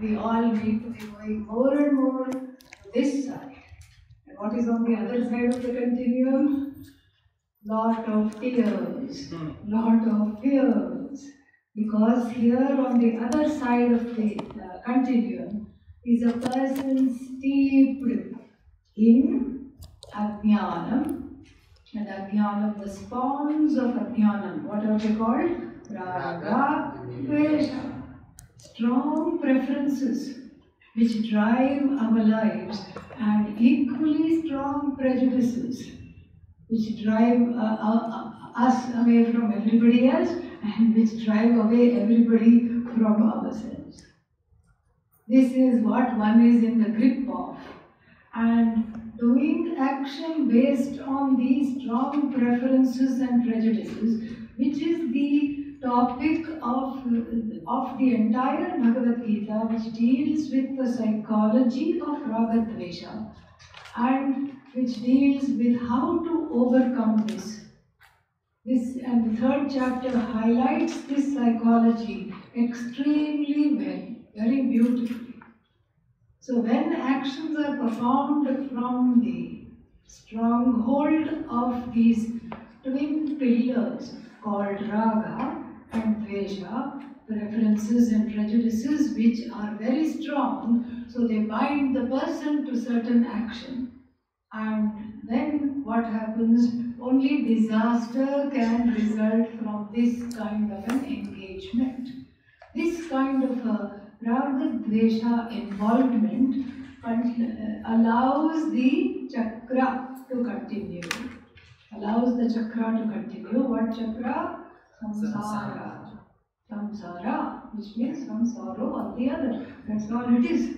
we all need to be going more and more to this side. And what is on the other side of the continuum? Lot of tears, lot of fears. Because here on the other side of the continuum is a person steeped in Ajnanam. And Ajnanam, the spawns of Ajnanam, what are they called? Raga, Dvesha. Strong preferences which drive our lives, and equally strong prejudices which drive us away from everybody else and which drive away everybody from ourselves. This is what one is in the grip of. And doing action based on these strong preferences and prejudices, which is the topic of the entire Bhagavad Gita, which deals with the psychology of Raga Dvesha and which deals with how to overcome this. And the third chapter highlights this psychology extremely well, very beautifully. So when actions are performed from the stronghold of these twin pillars called Raga and Dvesha, preferences and prejudices which are very strong, so they bind the person to certain action. And then what happens? Only disaster can result from this kind of an engagement. This kind of a Raga Dvesha involvement allows the chakra to continue. Allows the chakra to continue. What chakra? Samsara. Samsara, which means some sorrow or the other. That's all it is.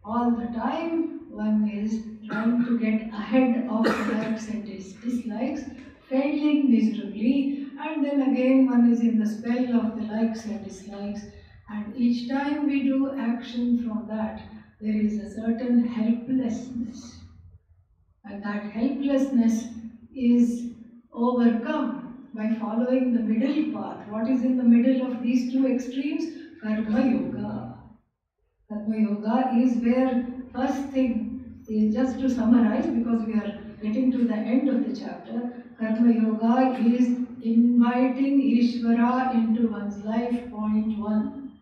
All the time one is trying to get ahead of the likes and dislikes, failing miserably, and then again one is in the spell of the likes and dislikes, and each time we do action from that, there is a certain helplessness. And that helplessness is overcome by following the middle path. What is in the middle of these two extremes? Karma Yoga. Karma Yoga is where, first thing is, just to summarize because we are getting to the end of the chapter, Karma Yoga is inviting Ishvara into one's life, point one,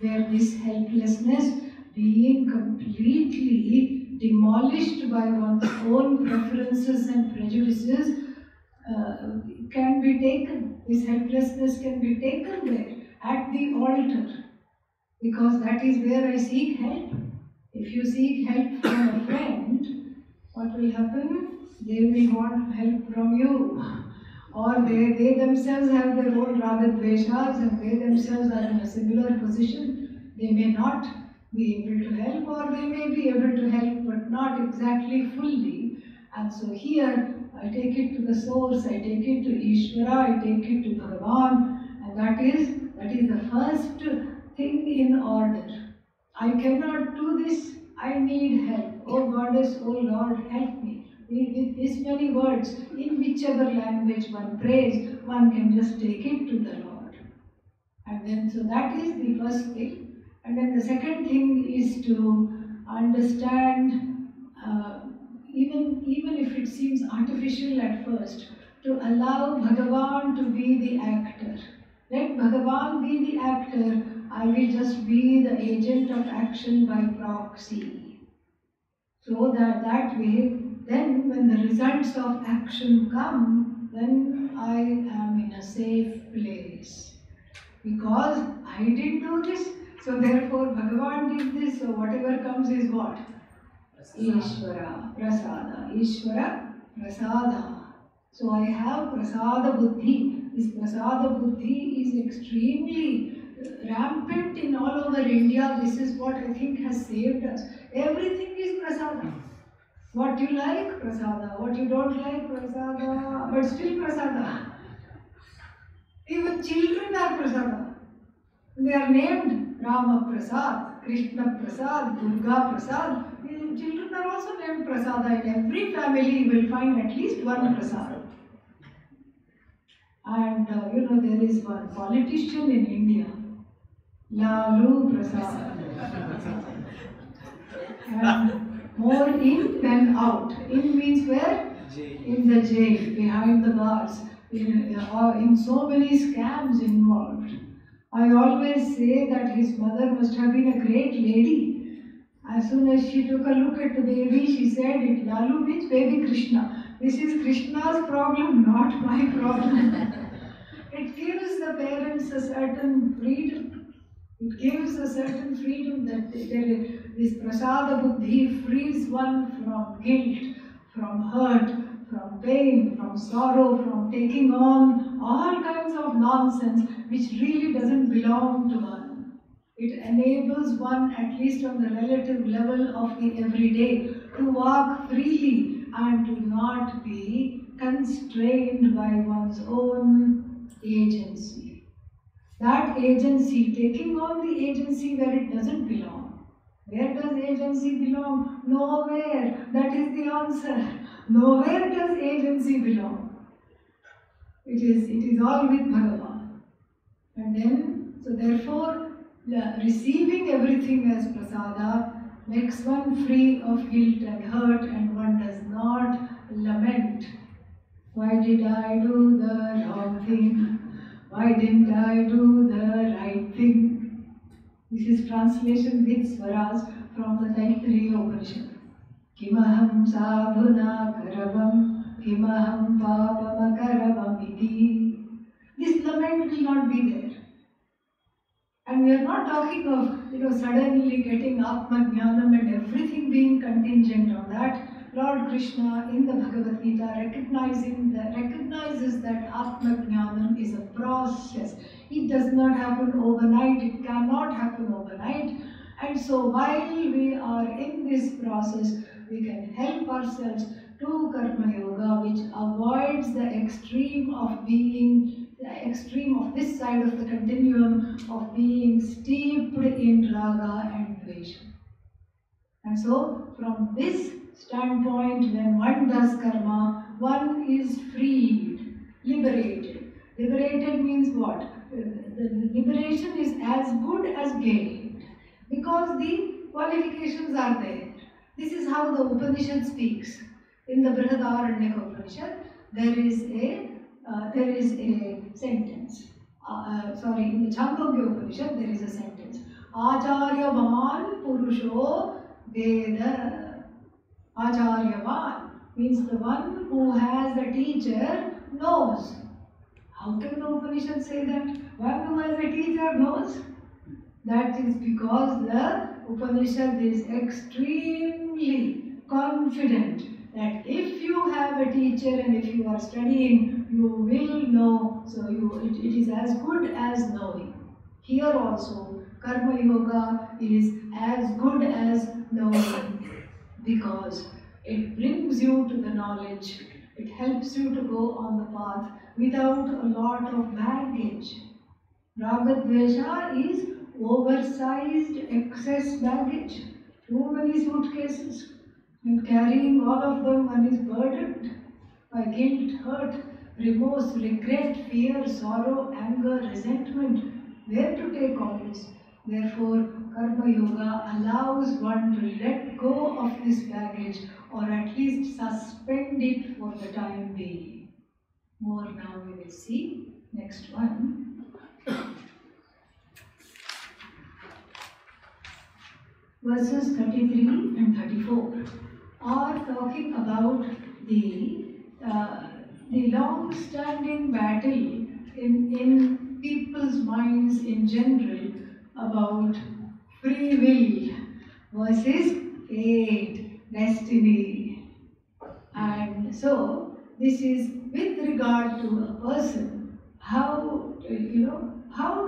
where this helplessness being completely demolished by one's own preferences and prejudices can be taken. This helplessness can be taken there at the altar, because that is where I seek help. If you seek help from a friend, what will happen? They will want help from you. Or they themselves have their own Raga Dveshas and they themselves are in a similar position. They may not be able to help, or they may be able to help but not exactly fully. And so here I take it to the source, I take it to Ishvara, I take it to Bhagavan, and that is the first thing in order. I cannot do this, I need help. Oh Goddess, oh Lord, help me. With this many words, in whichever language one prays, one can just take it to the Lord. And then, so that is the first thing. And then the second thing is to understand, even if it seems artificial at first, to allow Bhagavan to be the actor. Let Bhagavan be the actor, I will just be the agent of action by proxy. So that way, then when the results of action come, then I am in a safe place. Because I did do this, so therefore Bhagavan did this, so whatever comes is what? Ishvara, Prasada. Ishvara, Prasada. So I have Prasada Buddhi. This Prasada Buddhi is extremely rampant in all over India. This is what I think has saved us. Everything is Prasada. What you like, Prasada. What you don't like, Prasada. But still Prasada. Even children are Prasada. They are named Rama Prasad, Krishna Prasad, Durga Prasad. Children are also named Prasada. In every family you will find at least one Prasad. And there is one politician in India. Lalu Prasad. And more in than out. In means where? In the jail, behind the bars, in so many scams involved. I always say that his mother must have been a great lady. As soon as she took a look at the baby, she said, "It Lalu means baby Krishna. This is Krishna's problem, not my problem." It gives the parents a certain freedom. It gives a certain freedom that this prasada buddhi frees one from guilt, from hurt, from pain, from sorrow, from taking on all kinds of nonsense which really doesn't belong to one. It enables one, at least on the relative level of the everyday, to walk freely and to not be constrained by one's own agency. That agency, taking on the agency where it doesn't belong. Where does agency belong? Nowhere. That is the answer. Nowhere does agency belong. It is all with Bhagavan. And then, so therefore, receiving everything as prasada makes one free of guilt and hurt, and one does not lament. Why did I do the wrong thing? Why didn't I do the right thing? This is translation with swaras from the Taittiriya Upanishad. Kimaham sabhuna karavam, kimaham papam karavam iti. This lament will not be there. And we are not talking of suddenly getting Atma Jnanam and everything being contingent on that. Lord Krishna in the Bhagavad Gita recognizes that Atma Jnanam is a process. It does not happen overnight, it cannot happen overnight. And so while we are in this process, we can help ourselves to Karma Yoga, which avoids the extreme of this side of the continuum of being steeped in raga and dvesha. And so, from this standpoint, when one does karma, one is freed, liberated. Liberated means what? The liberation is as good as gained, because the qualifications are there. This is how the Upanishad speaks. In the Brihadaranyaka Upanishad, there is a sentence. In the Chandogya Upanishad, there is a sentence. Acharyavan Purusho Veda. Acharyavan means the one who has a teacher knows. How can the Upanishad say that? One who has a teacher knows. That is because the Upanishad is extremely confident that if you have a teacher and if you are studying, you will know. So it is as good as knowing. Here also, Karma Yoga is as good as knowing, because it brings you to the knowledge. It helps you to go on the path without a lot of baggage. Raga-dvesha is oversized excess baggage. Too many suitcases. And carrying all of them, one is burdened by guilt, hurt, remorse, regret, fear, sorrow, anger, resentment. Where to take all this? Therefore, Karma Yoga allows one to let go of this baggage, or at least suspend it for the time being. More now we will see. Next one. Verses 33 and 34 are talking about the long-standing battle in people's minds in general about free will versus fate, destiny. And so this is with regard to a person, how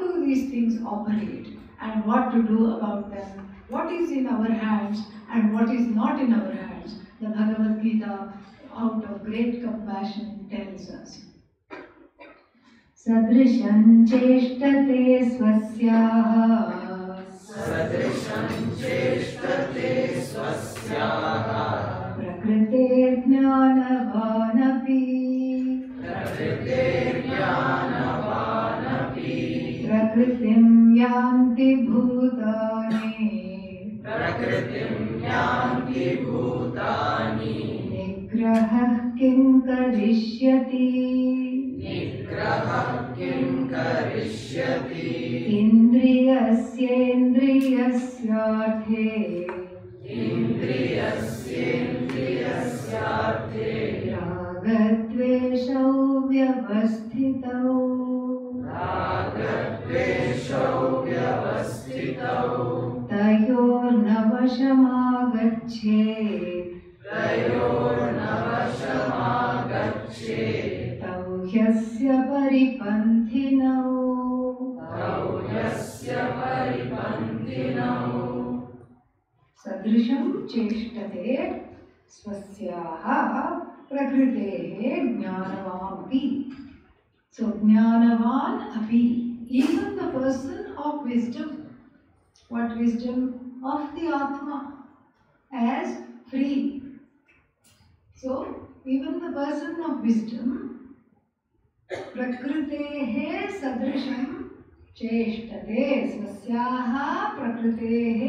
do these things operate and what to do about them. What is in our hands and what is not in our hands. The Bhagavad Gita, out of great compassion, tells us. Sadrisham cheshtate swasyaha. Sadrisham cheshtate swasyaha. Prakrite jnanavanapi. Prakrite jnanavanapi. Prakritim yanti प्रकृतिं यान्ति भूतानि निग्रहः किं करिष्यति निग्रहः किं करिष्यति इन्द्रियस्येन्द्रियस्यार्थे इन्द्रियस्येन्द्रियस्यार्थे रागद्वेषौ व्यवस्थितौ रागद्वेषौ व्यवस्थितौ तयोर्नवशमागच्छेत् तयोर्नवशमागच्छेत् तौ ह्यस्य परिपन्थिनौ तौ यस्य परिपन्थिनौ सदृशं चेष्टते स्वस्याः प्रकृतेः ज्ञानवानपि. So ज्ञानवान अपि, even the person of wisdom. What wisdom? Of the Atma, as free. So even the person of wisdom, प्रकृतेः सदृशं चेष्टते. स्वस्याः प्रकृतेः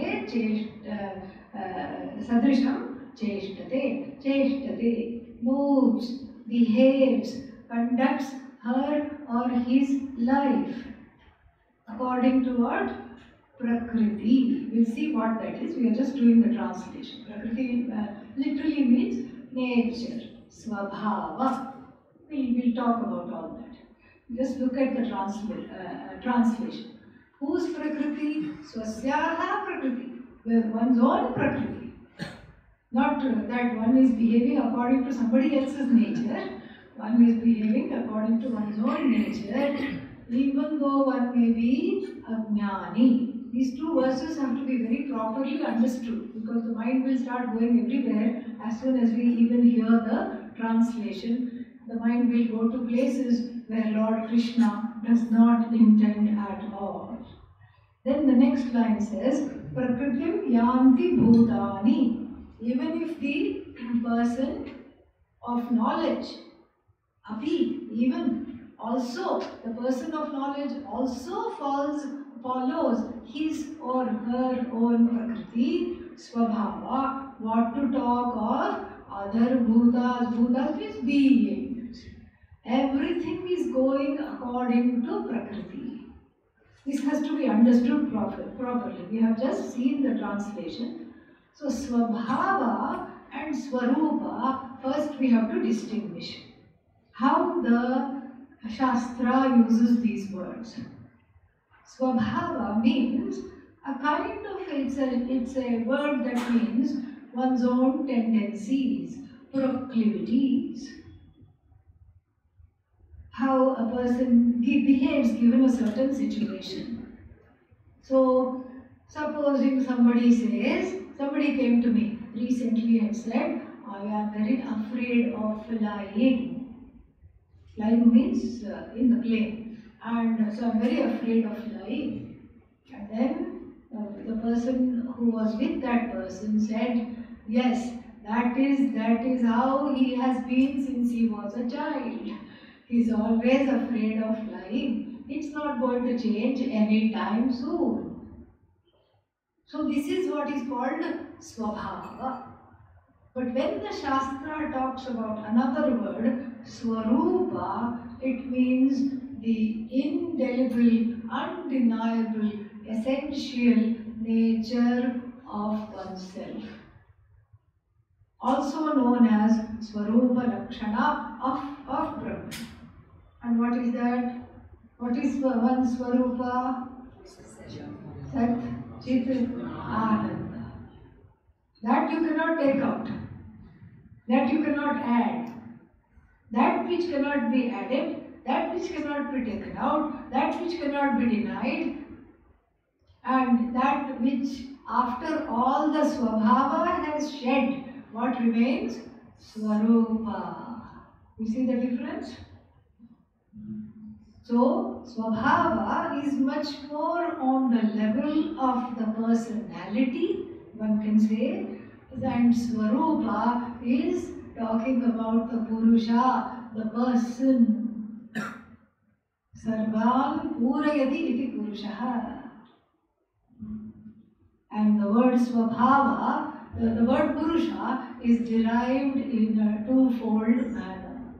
सदृशं चेष्टते. चेष्टते moves, behaves, conducts her or his life according to what? Prakriti. We'll see what that is. We are just doing the translation. Prakriti literally means nature, swabhava. We'll talk about all that. Just look at the translation. Whose Prakriti? Swasyaha Prakriti. One's own Prakriti. Not that one is behaving according to somebody else's nature. One is behaving according to one's own nature, even though one may be ajnani. These two verses have to be very properly understood, because the mind will start going everywhere as soon as we even hear the translation. The mind will go to places where Lord Krishna does not intend at all. Then the next line says, Prakritim yanti bhutani. Even if the person of knowledge, api, even also the person of knowledge also follows his or her own prakriti, swabhava. What to talk of other bhutas? Bhutas means beings. Everything is going according to prakriti. This has to be understood properly. We have just seen the translation. So swabhava and swarupa, first we have to distinguish how the Shastra uses these words. Swabhava means a kind of, it's a word that means one's own tendencies, proclivities. How a person behaves given a certain situation. So, supposing somebody came to me recently and said, I am very afraid of flying. Flying means in the plane. And so I'm very afraid of flying. And then the person who was with that person said, yes, that is how he has been since he was a child. He's always afraid of flying. It's not going to change anytime soon. So this is what is called swabhava. But when the Shastra talks about another word, swarupa, it means the indelible, undeniable, essential nature of oneself. Also known as swarupa lakshana of Brahman. And what is that? What is one swarupa? Sat, Chit, Ananda. That you cannot take out. That you cannot add. That which cannot be added, that which cannot be taken out, that which cannot be denied, and that which after all the swabhava has shed, what remains? Swarupa. You see the difference? So, swabhava is much more on the level of the personality, one can say, and swarupa is talking about the purusha, the person. Sarvan purayati iti purushaha. And the word Svabhava, the word Purusha is derived in a twofold manner.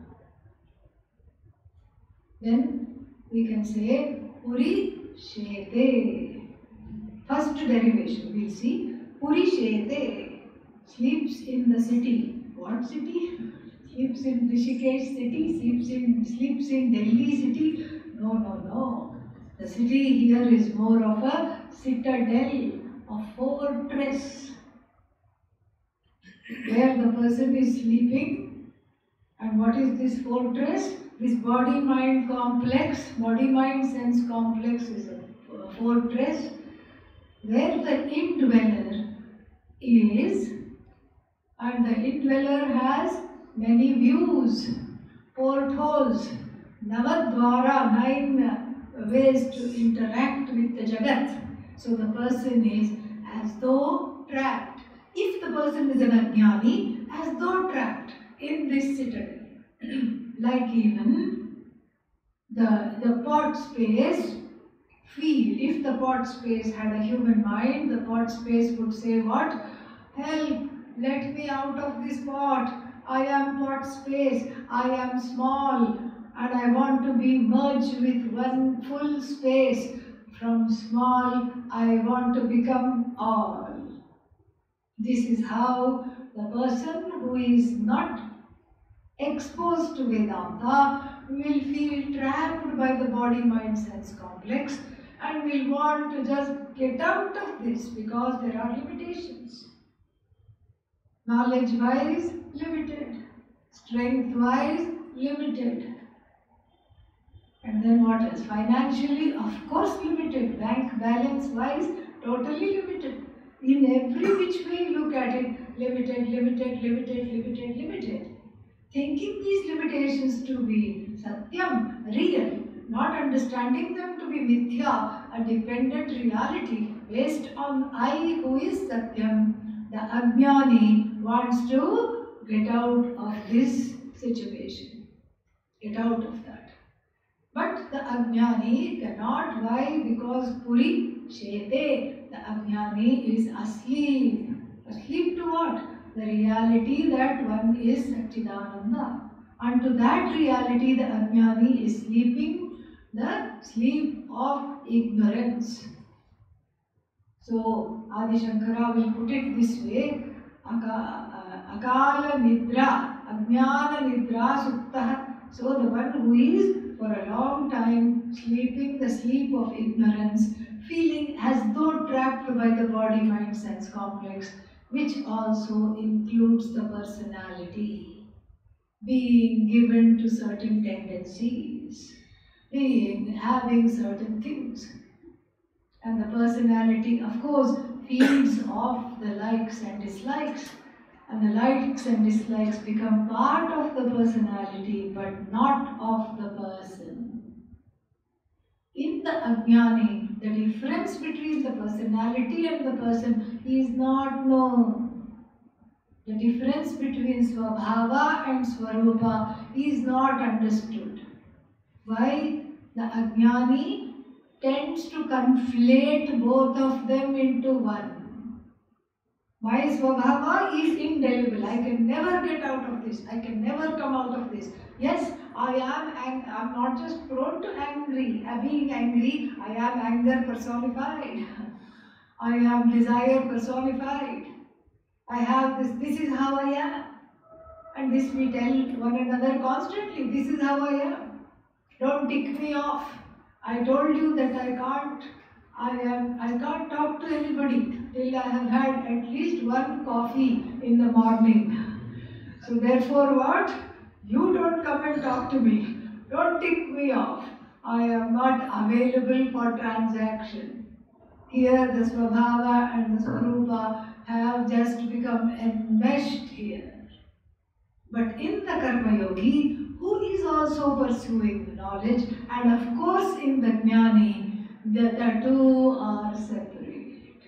Then we can say Puri Shete. First derivation we'll see. Puri Shete sleeps in the city. What city? Sleeps in Rishikesh city, sleeps in Delhi city. No, no, no. The city here is more of a citadel, a fortress, where the person is sleeping. And what is this fortress? This body-mind complex, body-mind-sense complex is a fortress where the indweller is, and the indweller has many views, portholes, Navadvara, 9 ways to interact with the Jagat. So the person is as though trapped. If the person is an Ajnani, as though trapped in this citadel. Like even the pot space field. If the pot space had a human mind, the pot space would say what? Help, let me out of this pot. I am pot space, I am small, and I want to be merged with one full space. From small, I want to become all. This is how the person who is not exposed to Vedanta will feel trapped by the body-mind-sense complex and will want to just get out of this because there are limitations. Knowledge-wise, limited. Strength-wise, limited. And then what else? Financially, of course, limited. Bank balance-wise, totally limited. In every which way you look at it, limited, limited, limited, limited, limited. Thinking these limitations to be satyam, real, not understanding them to be mithya, a dependent reality based on I who is satyam, the ajnani wants to get out of this situation, get out of that. But the ajnani cannot. Why? Because Puri Shete, the ajnani is asleep. Asleep to what? The reality that one is Satchidananda. And to that reality, the ajnani is sleeping the sleep of ignorance. So, Adi Shankara will put it this way: Akala Nidra, Ajnana Nidra Suktah. So, the one who is for a long time sleeping the sleep of ignorance, feeling as though trapped by the body-mind-sense complex, which also includes the personality, being given to certain tendencies, having certain things. And the personality, of course, feeds off the likes and dislikes. And the likes and dislikes become part of the personality, but not of the person. In the ajnani, the difference between the personality and the person is not known. The difference between Svabhava and Swarupa is not understood. Why? The ajnani tends to conflate both of them into one. My Svabhava is indelible. I can never get out of this. I can never come out of this. Yes, I am not just prone to being angry. I am anger personified. I am desire personified. I have this. This is how I am. And this we tell one another constantly. This is how I am. Don't tick me off. I told you that I can't talk to anybody till I have had at least one coffee in the morning. So therefore what? You don't come and talk to me. Don't tick me off. I am not available for transaction. Here the Svabhava and the Swarupa have just become enmeshed here. But in the Karma Yogi, who is also pursuing knowledge, and of course in the Jnani, the two are separate.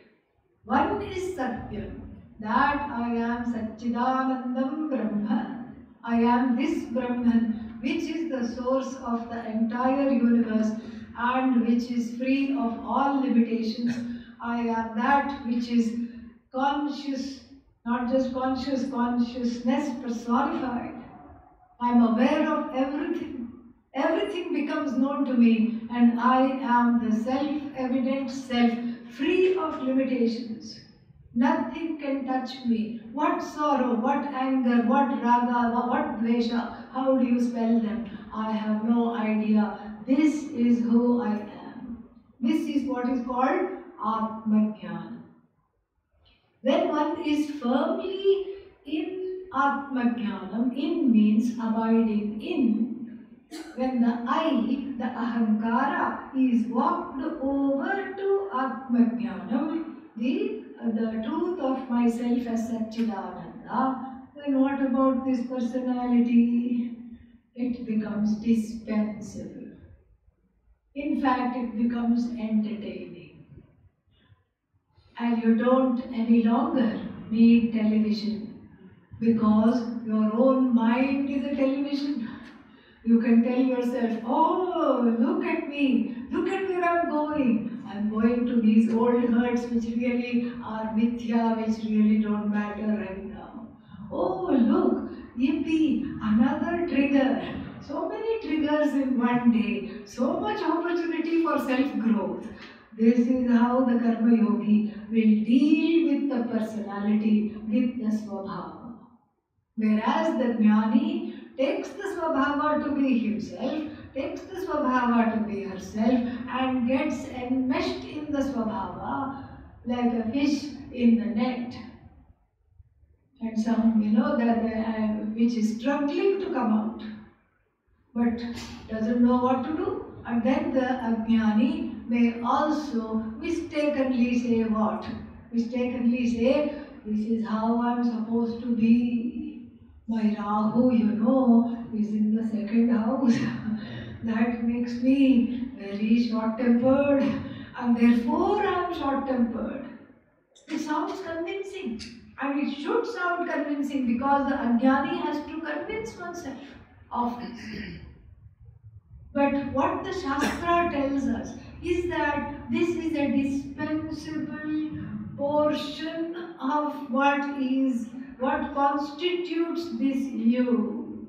One is Satyam, that I am Satchidanandam Brahma. I am this Brahman, which is the source of the entire universe and which is free of all limitations. I am that which is conscious, not just conscious, consciousness personified. I'm aware of everything. Everything becomes known to me, and I am the self-evident self, free of limitations. Nothing can touch me. What sorrow, what anger, what raga, what dvesha, how do you spell them? I have no idea. This is who I am. This is what is called Atmajnana. When one is firmly in Atmajnanam, in means abiding in, when the I, the Ahankara, is walked over to Atmajnanam, the truth of myself as Satchidananda, then what about this personality? It becomes dispensable. In fact, it becomes entertaining. And you don't any longer need television because your own mind is a television. You can tell yourself, oh, look at me, look at where I'm going. I'm going to these old hurts which really are mithya, which really don't matter right now. Oh, look, yippee, another trigger. So many triggers in one day, so much opportunity for self-growth. This is how the Karma Yogi will deal with the personality, with the Swabhava. Whereas the Jnani takes the Swabhava to be himself, takes the Swabhava to be herself, and gets enmeshed in the Swabhava like a fish in the net. And some, which is struggling to come out, but doesn't know what to do. And then the Ajnani may also mistakenly say what? Mistakenly say, this is how I'm supposed to be. My Rahu, is in the second house. That makes me very short-tempered, and therefore I'm short-tempered. It sounds convincing, and it should sound convincing because the Ajnani has to convince oneself of this. But what the Shastra tells us is that this is a dispensable portion of what constitutes this you.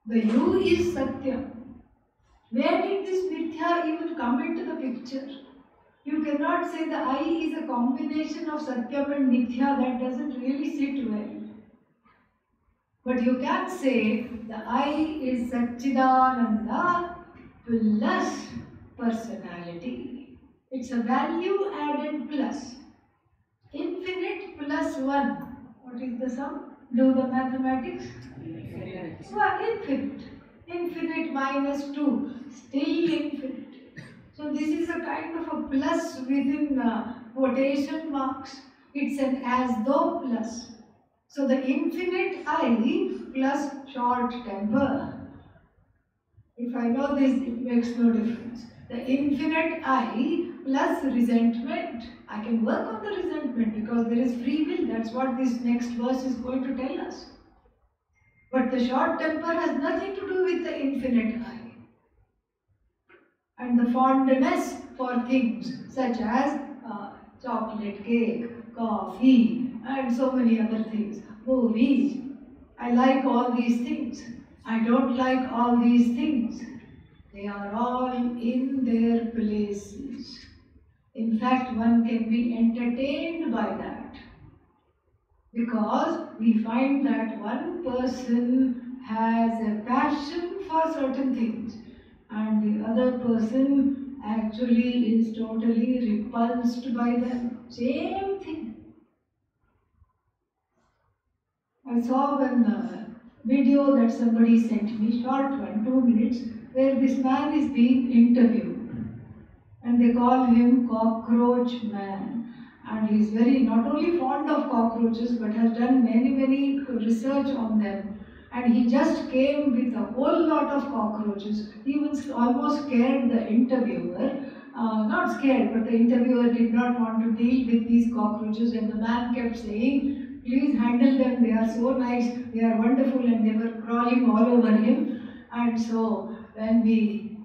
The you is Satya. Where did this Mithya even come into the picture? You cannot say the I is a combination of Satyam and Mithya. That doesn't really sit well. But you can say the I is Satchidananda plus personality. It's a value added plus. Infinite plus 1. What is the sum? Do the mathematics? Infinite. So infinite. Infinite minus 2. Still infinite. So this is a kind of a plus within quotation marks. It's an as though plus. So the infinite I plus short temper. If I know this, it makes no difference. The infinite I plus resentment. I can work on the resentment because there is free will. That's what this next verse is going to tell us. But the short temper has nothing to do with the infinite I. And the fondness for things such as chocolate cake, coffee, and so many other things. Movies. I like all these things. I don't like all these things. They are all in their places. In fact, one can be entertained by that. Because we find that one person has a passion for certain things and the other person actually is totally repulsed by them. Same thing. I saw one video that somebody sent me, short one, 2 minutes, where this man is being interviewed. And they call him Cockroach Man. And he is very, not only fond of cockroaches, but has done many research on them. And he just came with a whole lot of cockroaches. He was almost scared the interviewer. Not scared, but the interviewer did not want to deal with these cockroaches. And the man kept saying, please handle them, they are so nice, they are wonderful, and they were crawling all over him. And so when we,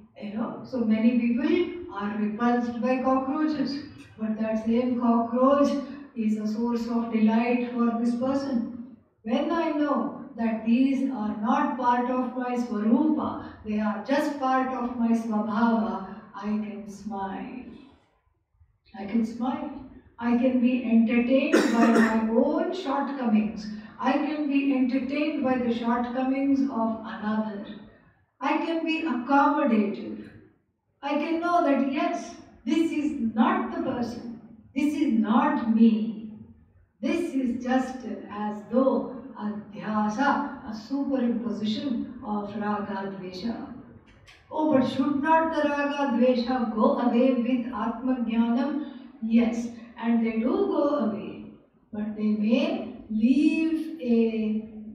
so many people are repulsed by cockroaches. But that same cockroach is a source of delight for this person. When I know that these are not part of my Swarupa, they are just part of my Svabhava, I can smile. I can smile. I can be entertained by my own shortcomings. I can be entertained by the shortcomings of another. I can be accommodative. I can know that yes, this is not the person. This is not me. This is just as though adhyasa, a superimposition of raga dvesha. Oh, but should not the raga dvesha go away with atma jnanam? Yes, and they do go away, but they may leave a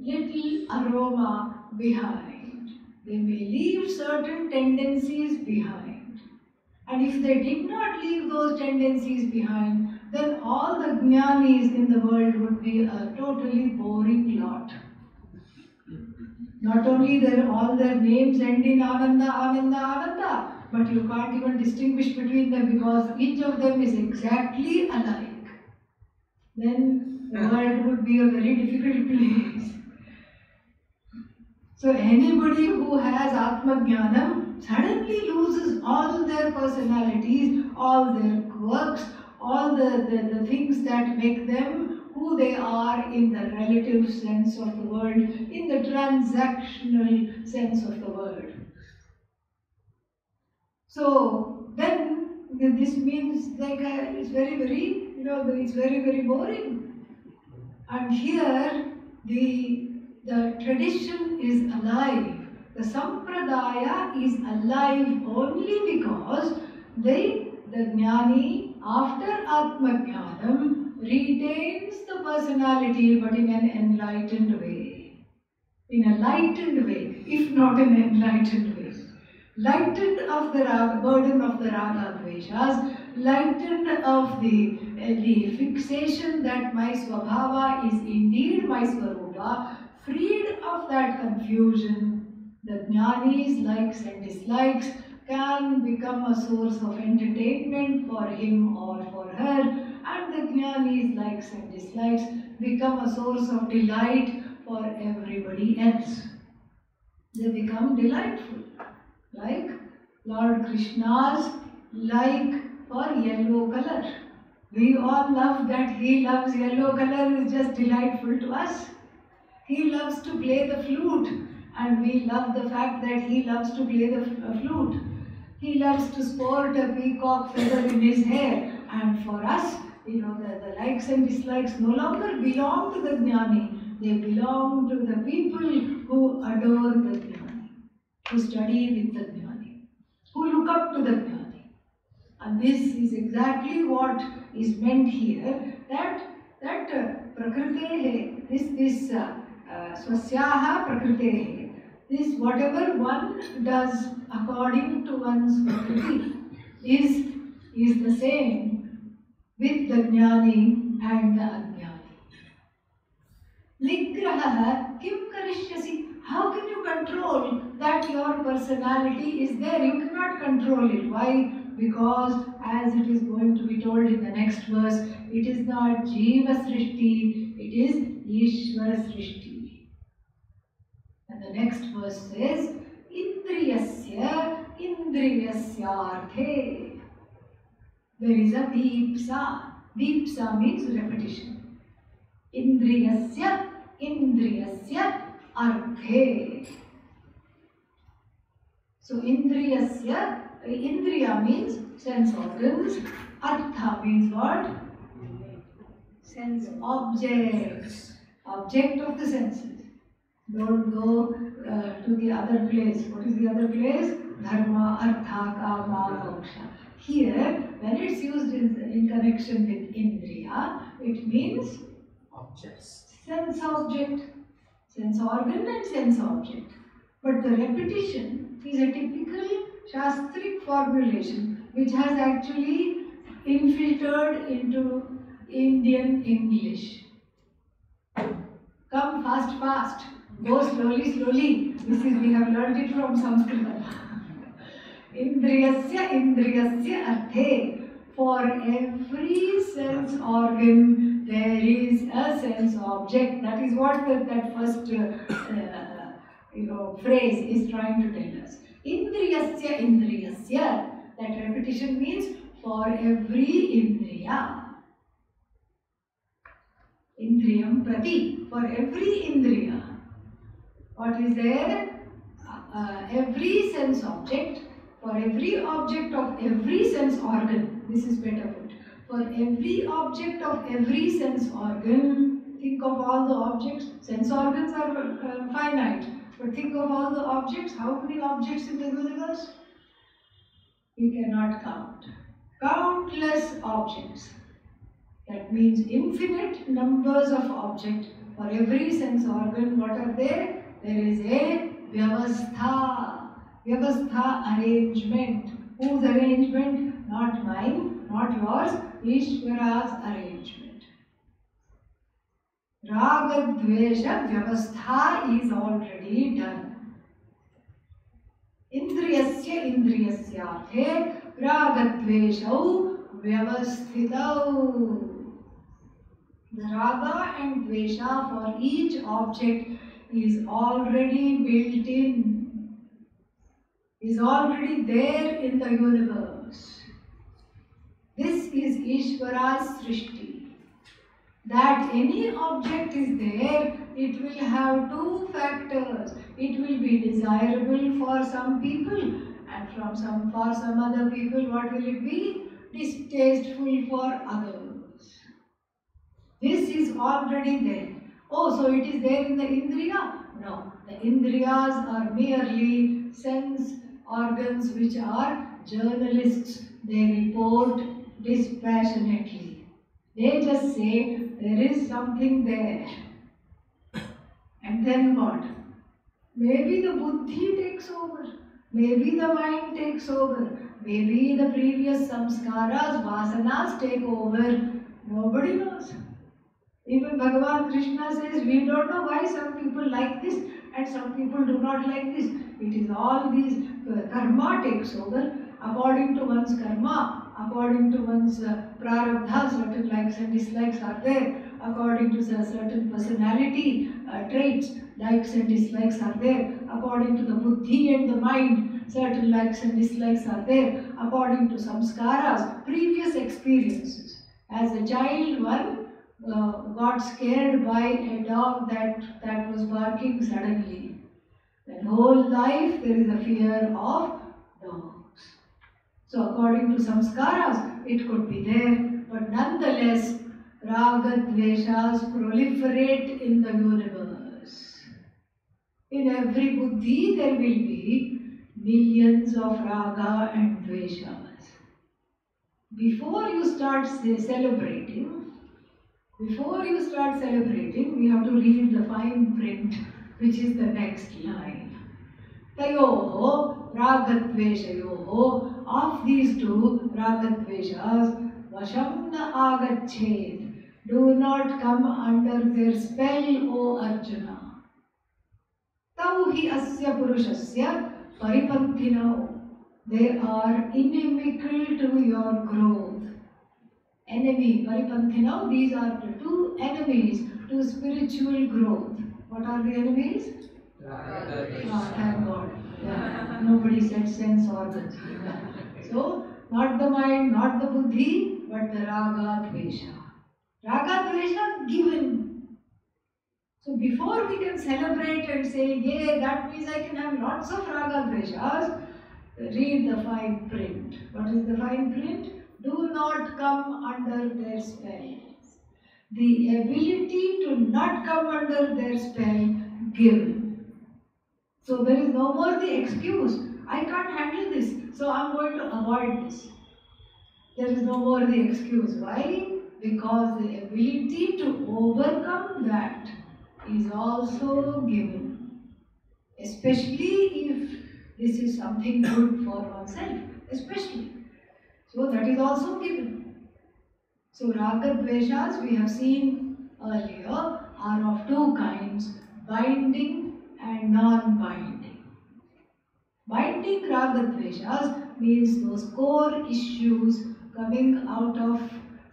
little aroma behind. They may leave certain tendencies behind. And if they did not leave those tendencies behind, then all the jnanis in the world would be a totally boring lot. Not only all their names end in Ananda, Ananda, Ananda, but you can't even distinguish between them because each of them is exactly alike. Then the world would be a very difficult place. So anybody who has Atma Jnanam suddenly loses all their personalities, all their quirks, all the things that make them who they are in the relative sense of the world, in the transactional sense of the word. So then this means like it's very, it's very, very boring. And here the tradition is alive. The sampradaya is alive only because the jnani after Atma Jnanam retains the personality but in an enlightened way. In a lightened way, if not an enlightened way. Lightened of the burden of the raga dveshas, lightened of the fixation that my svabhava is indeed my swarupa, freed of that confusion, the jnani's likes and dislikes can become a source of entertainment for him or for her, and the jnani's likes and dislikes become a source of delight for everybody else. They become delightful. Like Lord Krishna's like for yellow color. We all love that he loves yellow color is just delightful to us. He loves to play the flute and we love the fact that he loves to play the flute. He loves to sport a peacock feather in his hair, and for us, the likes and dislikes no longer belong to the jnani. They belong to the people who adore the jnani, who study with the jnani, who look up to the jnani. And this is exactly what is meant here, that prakritehe, this swasyaha prakritehe, this whatever one does according to one's prakriti is the same with the jnani and the ajnani. Nigraha kim karishyasi. How can you control that your personality is there? You cannot control it. Why? Because as it is going to be told in the next verse, it is not Jiva Srishti, it is Ishvara Srishti. And the next verse says, Indriyasya Indriyasyarthe. There is a Deepsa. Deepsa means repetition. Indriyasya Indriyasya Arthe. So Indriya means sense organs. Artha means what? Sense objects. Object of the senses. Don't go to the other place. What is the other place? Dharma, Artha, Kama, Moksha. Here, when it's used in connection with Indriya, it means objects. Sense object. Sense organ and sense object. But the repetition is a typical Shastric formulation which has actually infiltrated into Indian English. Come fast, fast. Go slowly, slowly. We have learned it from Sanskrit. Indriyasya indriyasya arthe. For every sense organ, there is a sense object. That is what that first phrase is trying to tell us. Indriyasya indriyasya. That repetition means for every indriya. Indriyam prati. For every indriya. What is there? Every sense object. For every object of every sense organ. This is better put. For every object of every sense organ, think of all the objects. Sense organs are finite. But think of all the objects. How many objects in the universe? You cannot count. Countless objects. That means infinite numbers of objects. For every sense organ, what are there? There is a vyavastha. Vyavastha, arrangement. Whose arrangement? Not mine, not yours. Ishvara's arrangement. Raga dvesha vyavastha is already done. Indriyasya indriyasyarthe raga dveshau vyavasthitau. The raga and dvesha for each object is already built in, is already there in the universe. This is Ishvara's Srishti. That any object is there, it will have two factors. It will be desirable for some people, and for some other people, what will it be? Distasteful for others. This is already there. Oh, so it is there in the Indriya? No. The Indriyas are merely sense organs which are journalists. They report dispassionately. They just say there is something there. And then what? Maybe the buddhi takes over. Maybe the mind takes over. Maybe the previous samskaras, vasanas take over. Nobody knows. Even Bhagavad Krishna says, we don't know why some people like this and some people do not like this. It is all these karma takes over. According to one's karma, according to one's prarabdha, certain likes and dislikes are there. According to certain personality traits, likes and dislikes are there. According to the buddhi and the mind, certain likes and dislikes are there. According to samskaras, previous experiences. As a child, one got scared by a dog that was barking suddenly. That whole life there is a fear of dogs. So according to samskaras, it could be there, but nonetheless, raga dveshas proliferate in the universe. In every buddhi there will be millions of raga and dveshas. Before you start celebrating, we have to read the fine print, which is the next line. Tayoho ragadveshayoho, of these two ragadveshas, vasham na agached, do not come under their spell, O Arjuna. Tau hi asya purushasya paripanthinau, they are inimical to your growth. Enemy, paripanthinau, these are the two enemies to spiritual growth. What are the enemies? Thank God. Yeah. Nobody said sense organs. So, not the mind, not the buddhi, but the raga dvesha. Raga dvesha given. So, before we can celebrate and say, yay, that means I can have lots of raga dveshas, read the fine print. What is the fine print? Do not come under their spells. The ability to not come under their spell given. So there is no more the excuse. I can't handle this, so I'm going to avoid this. There is no more the excuse. Why? Because the ability to overcome that is also given. Especially if this is something good for oneself. Especially. So that is also given. So raga dveshas, we have seen earlier, are of two kinds, binding and non-binding. Binding raga dveshas means those core issues coming out of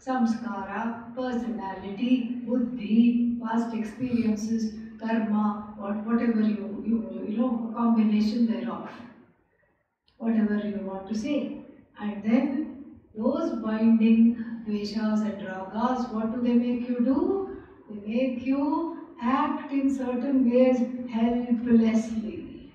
samskara, personality, buddhi, past experiences, karma, whatever you know, a combination thereof, whatever you want to say. And then those binding dveshas and ragas, what do they make you do? They make you act in certain ways helplessly.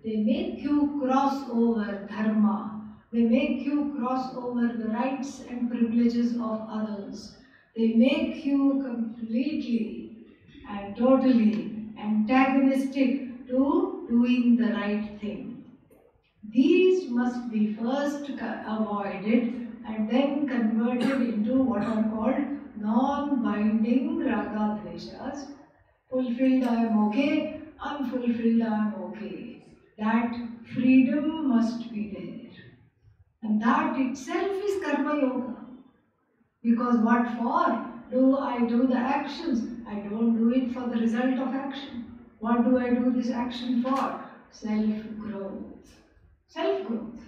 They make you cross over dharma. They make you cross over the rights and privileges of others. They make you completely and totally antagonistic to doing the right thing. These must be first avoided and then converted into what are called non-binding raga dveshas. Fulfilled I am okay, unfulfilled I am okay. That freedom must be there. And that itself is karma yoga. Because what for do I do the actions? I don't do it for the result of action. What do I do this action for? Self-growth. Self-growth.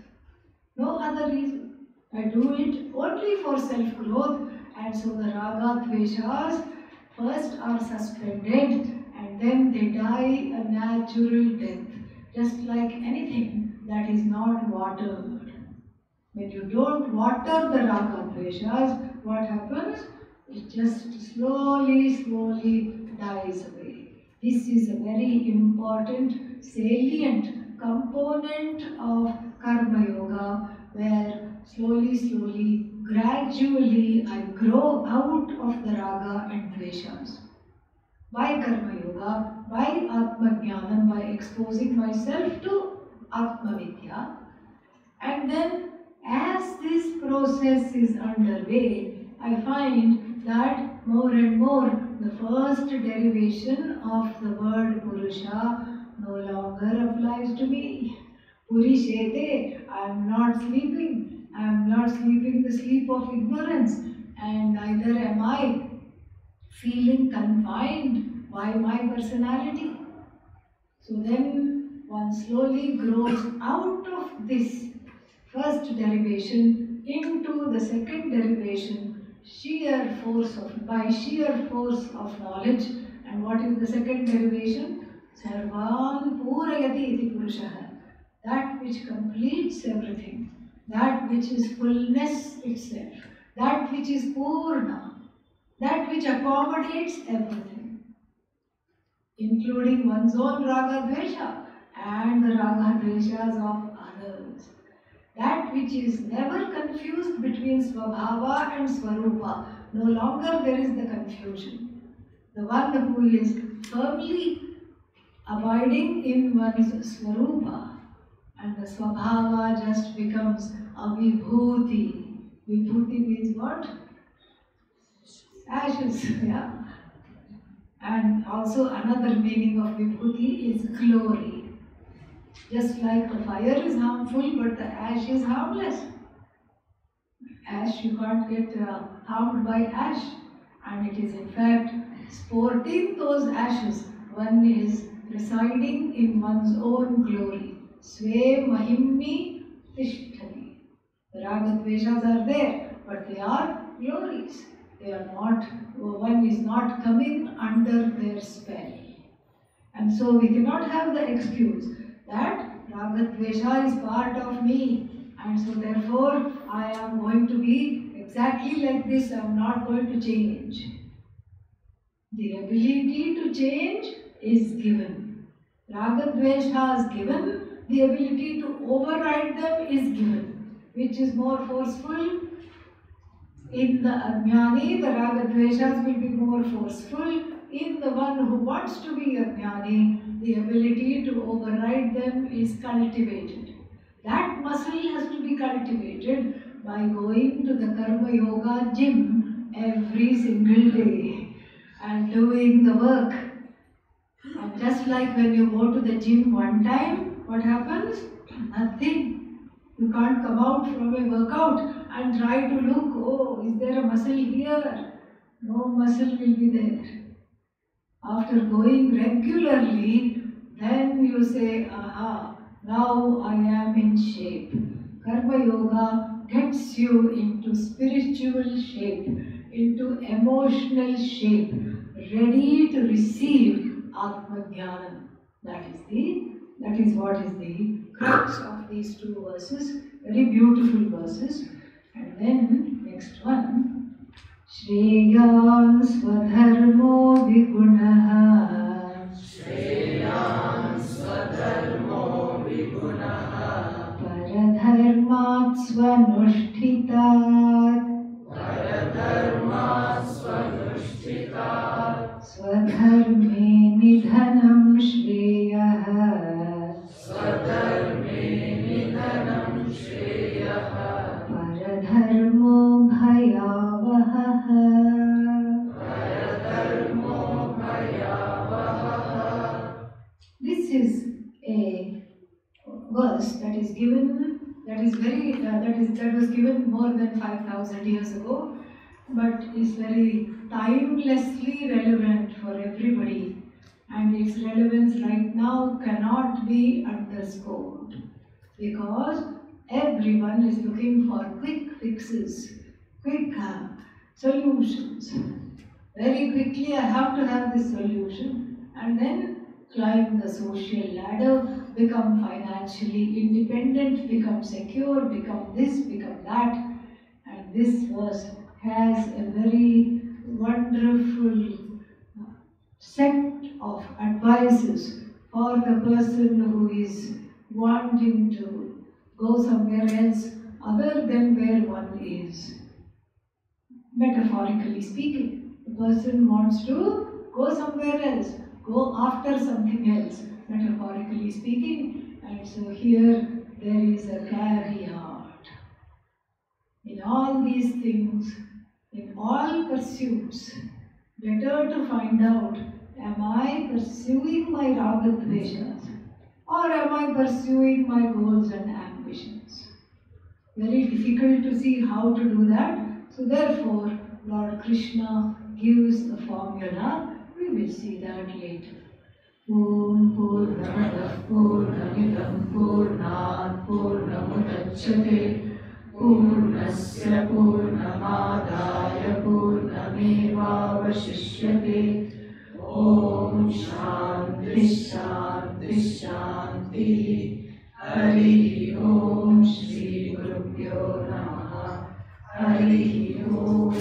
No other reason. I do it only for self-growth, and so the raga dveshas first are suspended and then they die a natural death, just like anything that is not watered. When you don't water the raga dveshas, what happens? It just slowly dies away. This is a very important, salient component of karma yoga, where slowly, gradually I grow out of the raga and dveshas. By karma yoga, by atma jnanam, by exposing myself to atma vidya, and then as this process is underway, I find that more and more the first derivation of the word Purusha no longer applies to me. Purishete, I am not sleeping. I am not sleeping the sleep of ignorance, and neither am I feeling confined by my personality. So then one slowly grows out of this first derivation into the second derivation by sheer force of knowledge. And what is the second derivation? Sarvan Purayati iti Purushaha. That which completes everything, that which is fullness itself, that which is Purna, that which accommodates everything, including one's own raga dvesha and the raga dveshas of others. That which is never confused between Svabhava and Swarupa. No longer there is the confusion. The one who is firmly abiding in one's Swarupa, and the Svabhava just becomes a Vibhuti. Vibhuti means what? Ashes, yeah. And also another meaning of Vibhuti is glory. Just like the fire is harmful, but the ash is harmless. Ash, you can't get harmed by ash. And it is in fact sporting those ashes. One is residing in one's own glory. Sve mahimni tishtati. The raga dveshas are there, but they are glories. They are not, one is not coming under their spell. And so we cannot have the excuse that raga dvesha is part of me, and so therefore I am going to be exactly like this, I am not going to change. The ability to change is given. Raga dvesha is given, the ability to override them is given. Which is more forceful? In the ajnani, the raga dveshas will be more forceful. In the one who wants to be a jnani, the ability to override them is cultivated. That muscle has to be cultivated by going to the karma yoga gym every single day and doing the work. And just like when you go to the gym one time, what happens? Nothing. You can't come out from a workout and try to look, oh, is there a muscle here? No muscle will be there. After going regularly, then you say, aha, Now I am in shape. Karma Yoga gets you into spiritual shape, into emotional shape, ready to receive Atma Jnana. That is what is the crux of these two verses, very beautiful verses. And then next one, Shreyan Swadharmo Vigunaha. Shreyan Swadharmo Vigunaha. Paradharmat Swanushthitat. Paradharma Swanushthitat. Swadharme Nidhanam Shreyaha. Swadharme Nidhanam Shreyaha. Paradharmo Bhayavahaha. Paradharmo Bhayavahaha. This is a verse that is given, that was given more than 5,000 years ago, but is very timelessly relevant for everybody, and its relevance right now cannot be underscored because everyone is looking for quick fixes, quick solutions. Very quickly I have to have this solution and then climb the social ladder, become financially independent, become secure, become this, become that. And this verse has a very wonderful set of advices for the person who is wanting to go somewhere else other than where one is. Metaphorically speaking, the person wants to go somewhere else, go after something else, metaphorically speaking. And so here there is a caveat. In all these things, in all pursuits, better to find out, am I pursuing my ragadveshas or am I pursuing my goals and ambitions? Very difficult to see how to do that. So therefore, Lord Krishna gives a formula. We will see that later. Om Purnamadav Purnamidam Purnat Purnamudachyate Purnasya Purnamadaya Purnamevavashishyate. Om Shanti Shanti Shanti. Hari Om Shri Gurubhyo Namaha. Hari Om.